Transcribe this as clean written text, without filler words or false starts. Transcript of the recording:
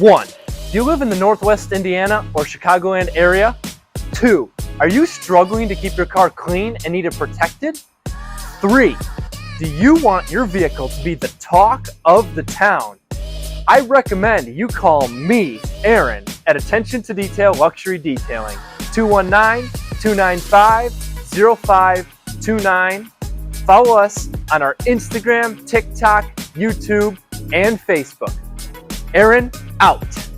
1. Do you live in the Northwest Indiana or Chicagoland area? 2. Are you struggling to keep your car clean and need it protected? 3. Do you want your vehicle to be the talk of the town? I recommend you call me, Aaron, at Attention to Detail Luxury Detailing, 219-295-0529. Follow us on our Instagram, TikTok, YouTube, and Facebook. Aaron, out.